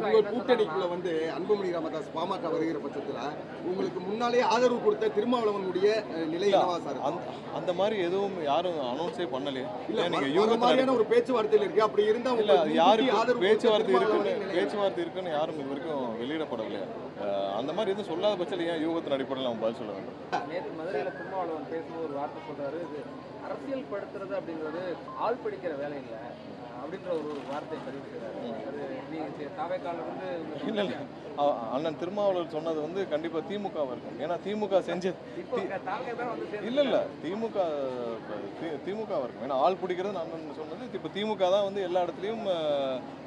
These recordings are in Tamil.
உங்கள் கூட்டணிக்குள்ள அன்புமணி ராமதாஸ் பாமக வருகிற பட்சத்தில் உங்களுக்கு முன்னாலே ஆதரவு கொடுத்த திருமாவளவனுடைய நிலை என்னவா சார்? அந்த மாதிரி எதுவும் யாரும் அனௌன்ஸே பண்ணலையே. இல்ல நீங்க யூக மாதிரியான ஒரு பேச்சுவார்த்தையில் இருக்கு. அப்படி இருந்தா இல்ல யாருக்கு பேச்சுவார்த்தை இருக்குன்னு யாரும் இது வரைக்கும் வெளியிடப்படவில்லையா? அந்த மாதிரி எதுவும் சொல்லாத பட்சத்தில் ஏன் யூகத்தின் அடிப்படையில் நம்ம பதில் சொல்ல வேண்டும்? நேற்று மதுரையில் திருமாவளவன் பேசும்போது ஒரு வார்த்தை சொல்றாரு, இது அரசியல் படுத்துறது அப்படிங்கிறது ஆள் பிடிக்கிற வேலை இல்லை அப்படின்ற ஒரு வார்த்தை தெரிவிக்கிறாரு. இல்லை இல்லை, அண்ணன் திருமாவளவன் சொன்னது கண்டிப்பாக திமுகவாக இருக்கும். ஏன்னா திமுக செஞ்சது இல்லை இல்லை திமுகவாக இருக்கும். ஏன்னா ஆள் பிடிக்கிறது அண்ணன் சொன்னது. இப்போ திமுக தான் எல்லா இடத்துலையும்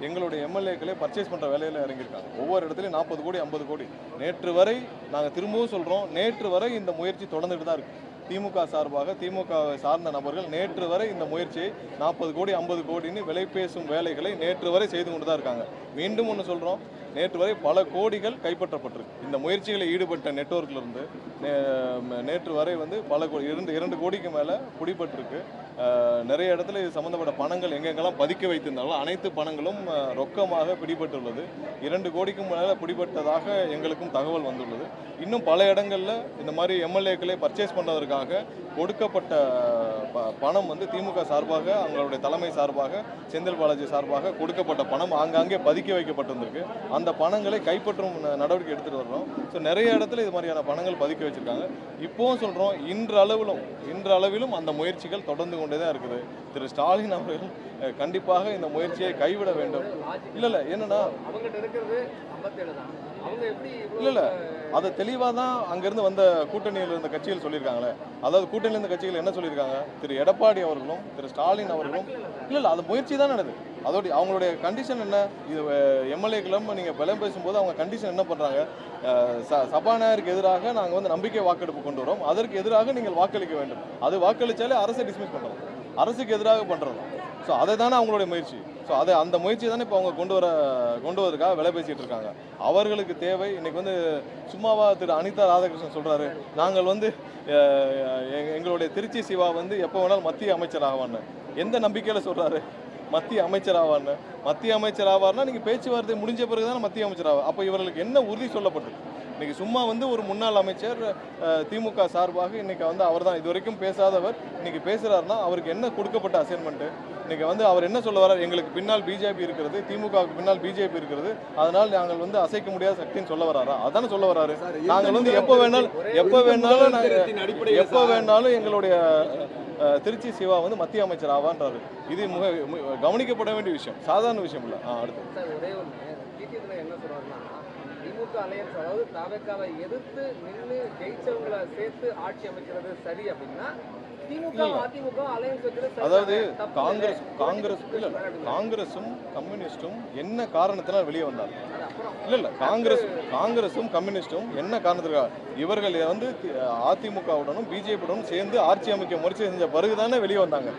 எங்களுடைய எம்எல்ஏக்களே பர்ச்சேஸ் பண்ணுற வேலையில் இறங்கியிருக்காங்க. ஒவ்வொரு இடத்துலையும் 40 கோடி 50 கோடி. நேற்று வரை நாங்கள் திரும்பவும் சொல்கிறோம், நேற்று வரை இந்த முயற்சி தொடர்ந்துட்டு தான் இருக்குது. திமுக சார்பாக திமுகவை சார்ந்த நபர்கள் நேற்று வரை இந்த முயற்சியை 40 கோடி 50 கோடின்னு விலை பேசும் வேலைகளை நேற்று வரை செய்து கொண்டு தான் இருக்காங்க. மீண்டும் ஒன்று சொல்கிறோம், நேற்று வரை பல கோடிகள் கைப்பற்றப்பட்டிருக்கு. இந்த முயற்சிகளில் ஈடுபட்ட நெட்வொர்க்லேருந்து நேற்று வரை பல 2 கோடிக்கு மேலே பிடிபட்டிருக்கு. நிறைய இடத்துல இது சம்மந்தப்பட்ட பணங்கள் எங்கெங்கெல்லாம் பதுக்க வைத்திருந்தாலும் அனைத்து பணங்களும் ரொக்கமாக பிடிபட்டுள்ளது. 2 கோடிக்கும் மேலே பிடிபட்டதாக எங்களுக்கும் தகவல் வந்துள்ளது. இன்னும் பல இடங்களில் இந்த மாதிரி எம்எல்ஏக்களை பர்ச்சேஸ் பண்ணுவதற்காக கொடுக்கப்பட்ட பணம் திமுக சார்பாக அவங்களுடைய தலைமை சார்பாக செந்தில் பாலாஜி சார்பாக கொடுக்கப்பட்ட பணம் ஆங்காங்கே பதுக்கி வைக்கப்பட்டிருந்திருக்கு. அந்த பணங்களை கைப்பற்றும் நடவடிக்கை எடுத்துகிட்டு வர்றோம். ஸோ நிறைய இடத்துல இது மாதிரியான பணங்கள் பதுக்கி வச்சுருக்காங்க. இப்போவும் சொல்கிறோம், இன்றளவிலும் அந்த முயற்சிகள் தொடர்ந்து கொண்டே தான் இருக்குது. திரு ஸ்டாலின் அவர்கள் கண்டிப்பாக இந்த முயற்சியை கைவிட வேண்டும். இல்லை என்னன்னா இல்லை அதை தெளிவாக தான் அங்கேருந்து வந்த கூட்டணியில் இருந்த கட்சிகள் சொல்லியிருக்காங்களே. அதாவது கூட்டணியில் இருந்த கட்சிகள் என்ன சொல்லியிருக்காங்க, திரு எடப்பாடி அவர்களும் திரு ஸ்டாலின் அவர்களும் இல்லை அது முயற்சி தான் நடக்குது. அதோட அவங்களுடைய கண்டிஷன் என்ன, இது எம்எல்ஏக்களும் நீங்கள் பலம் பேசும்போது அவங்க கண்டிஷன் என்ன பண்ணுறாங்க, சபாநாயகருக்கு எதிராக நாங்கள் நம்பிக்கை வாக்கெடுப்பு கொண்டு வரோம், அதற்கு எதிராக நீங்கள் வாக்களிக்க வேண்டும். அது வாக்களித்தாலே அரசை டிஸ்மிஸ் பண்ணுறோம், அரசுக்கு எதிராக பண்ணுறது. ஸோ அதை தானே அவங்களுடைய முயற்சி. ஸோ அந்த முயற்சி தானே இப்போ அவங்க கொண்டு வரதுக்காக விலை பேசிகிட்டு இருக்காங்க. அவர்களுக்கு தேவை இன்னைக்கு சும்மாவா திரு அனிதா ராதாகிருஷ்ணன் சொல்கிறாரு, நாங்கள் எங்களுடைய திருச்சி சிவா எப்போ வேணாலும் மத்திய அமைச்சர் ஆவான்னு. எந்த நம்பிக்கையில் சொல்கிறாரு மத்திய அமைச்சர் ஆவான்னு? மத்திய அமைச்சர் ஆவார்னா நீங்கள் பேச்சுவார்த்தை முடிஞ்ச பிறகு தானே மத்திய அமைச்சர் ஆவார். அப்போ இவர்களுக்கு என்ன உறுதி சொல்லப்பட்டது? இன்றைக்கி சும்மா ஒரு முன்னாள் அமைச்சர் திமுக சார்பாக இன்றைக்கி அவர் தான் இது வரைக்கும் பேசாதவர் இன்றைக்கி பேசுகிறாருன்னா அவருக்கு என்ன கொடுக்கப்பட்ட அசைன்மெண்ட்டு? இன்றைக்கி அவர் என்ன சொல்ல வர்றார், எங்களுக்கு பின்னால் பிஜேபி இருக்கிறது, திமுகவுக்கு பின்னால் பிஜேபி இருக்கிறது, அதனால் நாங்கள் அசைக்க முடியாத சக்தின்னு சொல்ல வர்றாரா? அதானே சொல்ல வர்றாரு. நாங்கள் எப்போ வேணாலும் எங்களுடைய திருச்சி சிவா மத்திய அமைச்சர் ஆவான்றாரு. இது கவனிக்கப்பட வேண்டிய விஷயம், சாதாரண விஷயம் இல்லை. அடுத்து என்ன சொல்றாருன்னா, திமுக அலையன்ஸ் அதாவது தாவேக்காவை எதிர்த்து நின்று ஜெயிச்சவங்களை சேர்த்து ஆட்சி அமைக்கிறது சரி அப்படின்னா அதாவது காங்கிரஸும் கம்யூனிஸ்டும் என்ன காரணத்தினால் வெளியே வந்தார்? இல்லை காங்கிரஸும் கம்யூனிஸ்டும் என்ன காரணத்திற்காக இவர்கள் அதிமுகவுடனும் பிஜேபியுடனும் சேர்ந்து ஆட்சி அமைக்க முயற்சி செஞ்ச பிறகுதானே வெளியே வந்தாங்க.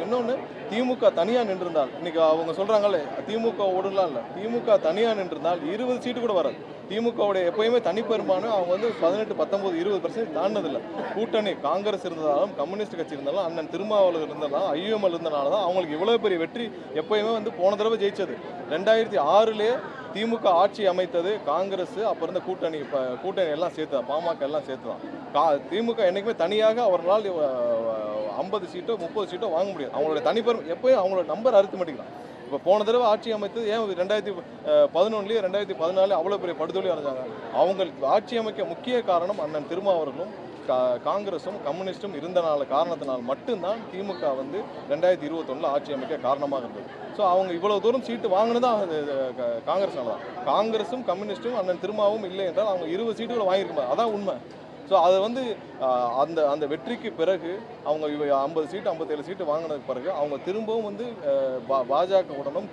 இன்னொன்று, திமுக தனியாக நின்றிருந்தால், இன்னைக்கு அவங்க சொல்றாங்களே திமுக ஓடலாம் இல்லை, திமுக தனியாக நின்றிருந்தால் 20 சீட்டு கூட வராது. திமுகவுடைய எப்பயுமே தனிப்பெரும்பாலும் அவங்க 18, 19, 20% தாண்டினதில்லை. கூட்டணி காங்கிரஸ் இருந்ததாலும் கம்யூனிஸ்ட் கட்சி இருந்தாலும் அண்ணன் திருமாவளவன் இருந்தாலும் ஐஎம்எல் இருந்தனால தான் அவங்களுக்கு இவ்வளோ பெரிய வெற்றி எப்பயுமே போன தடவை ஜெயிச்சது. 2006 திமுக ஆட்சி அமைத்தது காங்கிரஸ், அப்போ இருந்த கூட்டணி எல்லாம் சேர்த்து பாமக எல்லாம் சேர்த்து தான். திமுக என்றைக்குமே தனியாக அவர்களால் 50 சீட்டோ 30 சீட்டோ வாங்க முடியாது. அவங்களுடைய தனிப்பெரும் எப்பயும் அவங்களோட நம்பர் அரித்மெட்டிக் தான். இப்போ போன தடவை ஆட்சி அமைத்தது ஏன் 2011 2014 அவ்வளோ பெரிய படுதோலி அடைஞ்சாங்க? அவங்க ஆட்சி அமைக்க முக்கிய காரணம் அண்ணன் திருமாவர்களும் காங்கிரஸும் கம்யூனிஸ்டும் காரணத்தினால் மட்டும்தான் திமுக 2021 ஆட்சி அமைக்க காரணமாக இருந்தது. ஸோ அவங்க இவ்வளவு தூரம் சீட்டு வாங்கினதான் காங்கிரஸ்னால தான். காங்கிரஸும் கம்யூனிஸ்டும் அண்ணன் திருமாவும் இல்லை என்றால் அவங்க 20 சீட்டுகளை வாங்கியிருக்காங்க. அதான் உண்மை. ஸோ அது அந்த வெற்றிக்கு பிறகு அவங்க 50 சீட்டு 57 சீட்டு வாங்கினதுக்கு பிறகு அவங்க திரும்பவும் பாஜகவுடனும்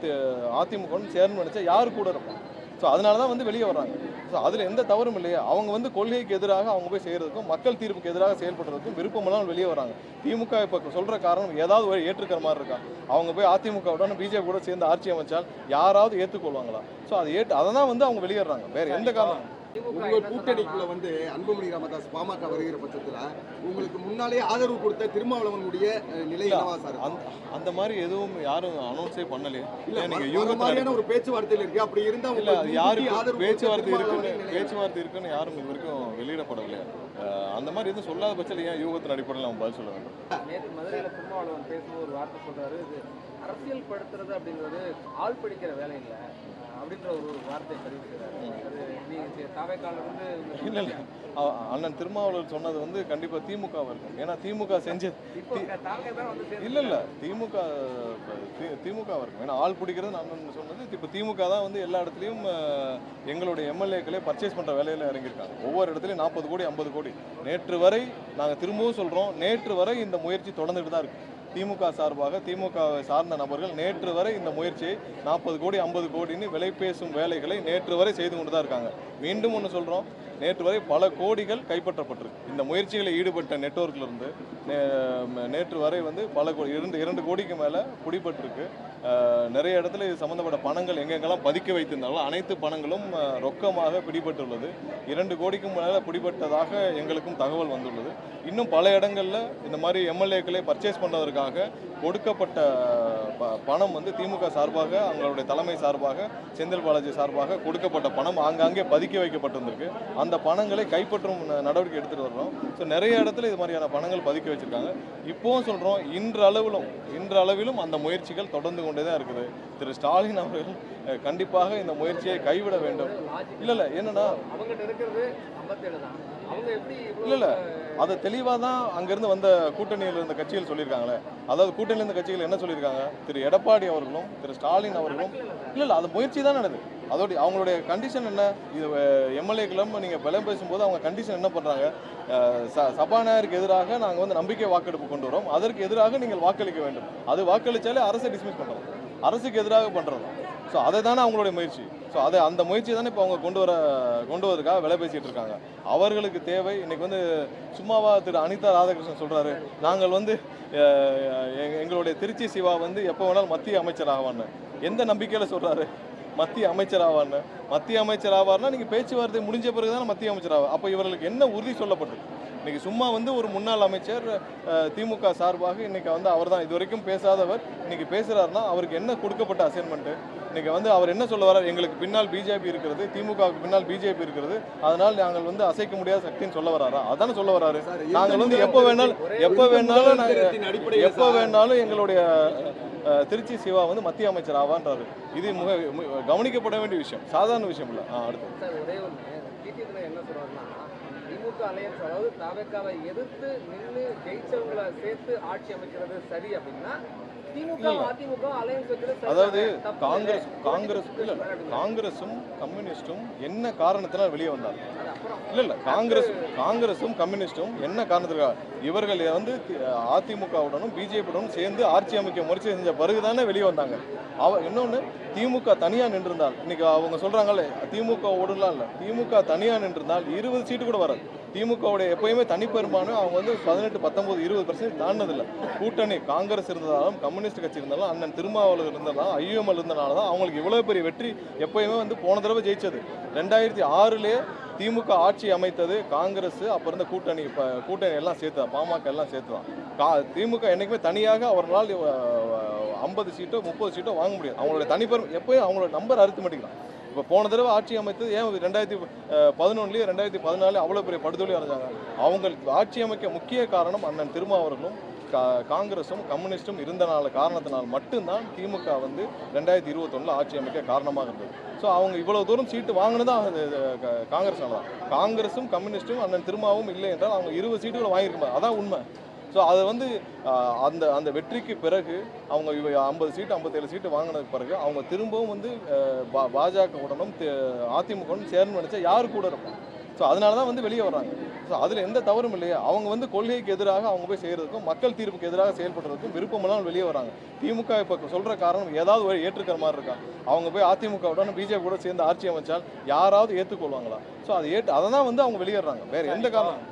அதிமுகவுடன் சேர்ந்து நினைச்சா யார் கூட இருப்பாங்க? ஸோ அதனால தான் வெளியே வர்றாங்க. ஸோ அதில் எந்த தவறும் இல்லையா? அவங்க கொள்கைக்கு எதிராக அவங்க போய் செய்கிறதுக்கும் மக்கள் தீர்ப்புக்கு எதிராக செயல்படுறதுக்கும் விருப்பமெல்லாம் வெளியே வராங்க. திமுக இப்போ சொல்கிற காரணம் ஏதாவது ஒரு ஏற்றுக்கிற மாதிரி இருக்கா? அவங்க போய் அதிமுகவுடன் பிஜேபி கூட சேர்ந்து ஆட்சி அமைச்சால் யாராவது ஏற்றுக்கொள்வாங்களா? ஸோ அதை அதை தான் அவங்க வெளியேறாங்க. வேறு எந்த காரணம் உங்க கூட்டணிக்குள்ள வந்து அன்புமணி ராமதாஸ் பாமக வருகிற பட்சத்துல உங்களுக்கு முன்னாலே ஆதரவு கொடுத்த திருமாவளவனுடைய நிலை என்னவா சார் இருக்கும்? அந்த மாதிரி எதுவும் யாரும் அனௌன்ஸே பண்ணலையே. இல்ல நீங்க அந்த யூகத்துல மாதிரியான ஒரு பேச்சுவார்த்தையில் இருக்கு. அப்படி இருந்தா இல்ல உங்களுக்கு அது யாருக்கு முன்கூட்டி ஆதரவு பேச்சுவார்த்தை கொடுத்த இருக்குன்னு திருமாவளவனின் நிலை பேச்சுவார்த்தை இருக்குன்னு யாரும் இது வரைக்கும் வெளியிடப்படவில்லையா? அந்த மாதிரி எதுவும் சொல்லாத பட்சத்தில் ஏன் யூகத்தின் அடிப்படையில் நம்ம பதில் சொல்ல வேண்டும்? நேற்று மதுரையில திருமாவளவன் பேசும்போது ஒரு வார்த்தை சொல்றாரு, இது அரசியல் படுத்துறது அப்படிங்கிறது ஆள் பிடிக்கிற வேலை இல்லை அப்படின்ற ஒரு வார்த்தை தெரிவிக்கிறாரு. அது நீங்க தாவேக்கால இருந்து இல்லை இல்லை அண்ணன் திருமாவளவன் சொன்னது வந்து கண்டிப்பாக திமுகவாக இருக்கும். ஏன்னா திமுக செஞ்சது இப்போ தாவே தான் வந்து சேர்ந்து- இல்லை இல்லை திமுகவாக இருக்கும். ஏன்னா ஆள் பிடிக்கிறது அண்ணன் சொன்னது இப்போ திமுக தான் வந்து எல்லா இடத்துலையும் எங்களுடைய எம்எல்ஏக்களே பர்ச்சேஸ் பண்ணுற வேலையில் இறங்கியிருக்காங்க. ஒவ்வொரு இடத்துலையும் 40 கோடி 50 கோடி. நேற்று வரை நாங்கள் திரும்பவும் சொல்கிறோம், நேற்று வரை இந்த முயற்சி தொடர்ந்துட்டு தான் இருக்குது. திமுக சார்பாக திமுக சார்ந்த நபர்கள் நேற்று வரை இந்த முயற்சியை 40 கோடி 50 கோடின்னு விலை பேசும் வேலைகளை நேற்று வரை செய்து கொண்டு தான் இருக்காங்க. மீண்டும் ஒன்று சொல்கிறோம், நேற்று வரை பல கோடிகள் கைப்பற்றப்பட்டிருக்கு. இந்த முயற்சிகளில் ஈடுபட்ட நெட்வொர்க்லேருந்து நேற்று வரை வந்து பல இரண்டு கோடிக்கு மேலே பிடிபட்டிருக்கு. நிறைய இடத்துல இது சம்மந்தப்பட்ட பணங்கள் எங்கெங்கெல்லாம் பதுக்கி வைத்திருந்தாங்களோ அனைத்து பணங்களும் ரொக்கமாக பிடிபட்டுள்ளது. 2 கோடிக்கும் மேலே பிடிபட்டதாக எங்களுக்கும் தகவல் வந்துள்ளது. இன்னும் பல இடங்களில் இந்த மாதிரி எம்எல்ஏக்களை பர்ச்சேஸ் பண்ணுவதற்காக கொடுக்கப்பட்ட பணம் வந்து திமுக சார்பாக அவங்களுடைய தலைமை சார்பாக செந்தில் பாலாஜி சார்பாக கொடுக்கப்பட்ட பணம் ஆங்காங்கே பதுக்கி வைக்கப்பட்டிருந்திருக்கு. அந்த பணங்களை கைப்பற்றும் நடவடிக்கை எடுத்துகிட்டு வர்றோம். ஸோ நிறைய இடத்துல இது மாதிரியான பணங்கள் பதுக்கி வச்சுருக்காங்க. இப்போவும் சொல்கிறோம், இன்றளவிலும் அந்த முயற்சிகள் தொடர்ந்து கொண்டே தான் இருக்குது. திரு ஸ்டாலின் அவர்கள் கண்டிப்பாக இந்த முயற்சியை கைவிட வேண்டும். இல்லை என்னன்னா அவங்ககிட்ட இருக்கிறது 57 தான். அவங்க எப்படி இல்லை அதை தெளிவாக தான் அங்கேருந்து வந்த கூட்டணியில் இருந்த கட்சிகள் சொல்லியிருக்காங்களே. அதாவது கூட்டணியில் இருந்த கட்சிகள் என்ன சொல்லியிருக்காங்க, திரு எடப்பாடி அவர்களும் திரு ஸ்டாலின் அவர்களும் இல்லை அது முயற்சி தான் நடக்குது. அதோடைய அவங்களுடைய கண்டிஷன் என்ன, இது எம்எல்ஏக்களும் நீங்கள் பலம் பேசும்போது அவங்க கண்டிஷன் என்ன பண்ணுறாங்க, சபாநாயகருக்கு எதிராக நாங்கள் வந்து நம்பிக்கை வாக்கெடுப்பு கொண்டு வரோம், அதற்கு எதிராக நீங்கள் வாக்களிக்க வேண்டும். அது வாக்களித்தாலே அரசை டிஸ்மிஸ் பண்ணுறோம், அரசுக்கு எதிராக பண்ணுறது. ஸோ அதை தானே அவங்களுடைய முயற்சி. ஸோ அந்த முயற்சி தானே இப்போ அவங்க கொண்டு வரதுக்காக விலை பேசிகிட்டு இருக்காங்க. அவர்களுக்கு தேவை இன்னைக்கு வந்து சும்மாவா திரு அனிதா ராதாகிருஷ்ணன் சொல்கிறாரு, நாங்கள் வந்து எங்களுடைய திருச்சி சிவா வந்து எப்போ வேணாலும் மத்திய அமைச்சர் ஆவான்னு. எந்த நம்பிக்கையில் சொல்கிறாரு மத்திய அமைச்சர் ஆவான்னு? மத்திய அமைச்சர் ஆவார்னா நீங்கள் பேச்சுவார்த்தை முடிஞ்ச பிறகு தானே மத்திய அமைச்சர் ஆகும். அப்போ இவர்களுக்கு என்ன உறுதி சொல்லப்பட்டது? இன்றைக்கி சும்மா வந்து ஒரு முன்னாள் அமைச்சர் திமுக சார்பாக இன்றைக்கி வந்து அவர் தான் இது வரைக்கும் பேசாதவர் இன்றைக்கி பேசுகிறாருன்னா அவருக்கு என்ன கொடுக்கப்பட்ட அசைன்மெண்ட்டு? இன்றைக்கி வந்து அவர் என்ன சொல்ல வர்றார், எங்களுக்கு பின்னால் பிஜேபி இருக்கிறது, திமுகவுக்கு பின்னால் பிஜேபி இருக்கிறது, அதனால் நாங்கள் வந்து அசைக்க முடியாத சக்தின்னு சொல்ல வராரா? அதானே சொல்ல வராரு. நாங்கள் வந்து எப்போ வேணாலும் எங்களுடைய திருச்சி சிவா வந்து மத்திய அமைச்சர் ஆவான்றாரு. இது கவனிக்கப்பட வேண்டிய விஷயம், சாதாரண விஷயம் இல்லை. அடுத்து சார் ஒரே ஒன்று என்ன சொல்றாருன்னா, திமுக அலையன்ஸ் அதாவது தாவேக்காவை எதிர்த்து நின்று ஜெயிச்சவங்களை சேர்த்து ஆட்சி அமைக்கிறது சரி அப்படின்னா திமுக அதிமுக அலையன்ஸ் வைக்கிறது அதாவது காங்கிரஸும் கம்யூனிஸ்டும் என்ன காரணத்தினால் வெளியே வந்தாங்க? இல்லை காங்கிரஸும் கம்யூனிஸ்டும் என்ன காரணத்துக்காக இவர்கள் வந்து அதிமுகவுடனும் பிஜேபியுடனும் சேர்ந்து ஆட்சி அமைக்க முயற்சி செஞ்ச பிறகுதானே வெளியே வந்தாங்க. இன்னொன்று திமுக தனியாக நின்றிருந்தால், இன்னைக்கு அவங்க சொல்கிறாங்களே திமுக ஓடலாம் இல்லை, திமுக தனியாக நின்றிருந்தால் 20 சீட்டு கூட வராது. திமுகவுடைய எப்பயுமே தனிப்பெரும்பாலும் அவங்க வந்து 18, 19, 20% தாண்டதில்லை. கூட்டணி காங்கிரஸ் இருந்ததாலும் கம்யூனிஸ்ட் கட்சி இருந்தாலும் அண்ணன் திருமாவளவன் இருந்ததாலும் ஐயுஎம்எல் இருந்தனால தான் அவங்களுக்கு இவ்வளோ பெரிய வெற்றி எப்பயுமே வந்து போன தடவை ஜெயிச்சது. 2006 திமுக ஆட்சி அமைத்தது காங்கிரஸ், அப்போ இருந்த கூட்டணி எல்லாம் சேர்த்து தான், பாமக எல்லாம் சேர்த்து தான். திமுக என்றைக்குமே தனியாக அவர்களால் 50 சீட்டோ 30 சீட்டோ வாங்க முடியாது. அவங்களுடைய தனிப்பெரும் எப்பயும் அவங்களோட நம்பர் அரித்மெட்டிக் தான். இப்போ போன தடவை ஆட்சி அமைத்தது ஏன் 2011 2014 அவ்வளோ பெரிய படுதோல்வி அடைஞ்சாங்க? அவங்களுக்கு ஆட்சி அமைக்க முக்கிய காரணம் அண்ணன் திருமாவர்களும் காங்கிரஸும் கம்யூனிஸ்டும் காரணத்தினால் மட்டும்தான் திமுக வந்து 2021 ஆட்சி அமைக்க காரணமாக இருந்தது. ஸோ அவங்க இவ்வளோ தூரம் சீட்டு வாங்கினதான் காங்கிரஸ்னால தான். காங்கிரஸும் கம்யூனிஸ்ட்டும் அண்ணன் திருமாவும் இல்லை என்றால் அவங்க 20 சீட்டுகளை வாங்கியிருப்பாங்க. அதான் உண்மை. ஸோ அது வந்து அந்த வெற்றிக்கு பிறகு அவங்க 50 சீட்டு 57 சீட்டு வாங்கினதுக்கு பிறகு அவங்க திரும்பவும் வந்து பாஜகவுடனும் அதிமுகவுடன் சேர்ந்து நினைச்சா யார் கூட இருப்பாங்க? ஸோ அதனால தான் வந்து வெளியே வர்றாங்க. ஸோ அதில் எந்த தவறும் இல்லையா? அவங்க வந்து கொள்கைக்கு எதிராக அவங்க போய் செய்கிறதுக்கும் மக்கள் தீர்ப்புக்கு எதிராக செயல்படுறதுக்கும் விருப்பமெல்லாம் வெளியே வராங்க. திமுக இப்போ சொல்கிற காரணம் ஏதாவது ஒரு ஏற்றுக்கிற மாதிரி இருக்கா? அவங்க போய் அதிமுகவுடன் பிஜேபி கூட சேர்ந்து ஆட்சி அமைச்சால் யாராவது ஏற்றுக்கொள்வாங்களா? ஸோ அதை தான் வந்து அவங்க வெளியேறாங்க. வேறு எந்த காரணம்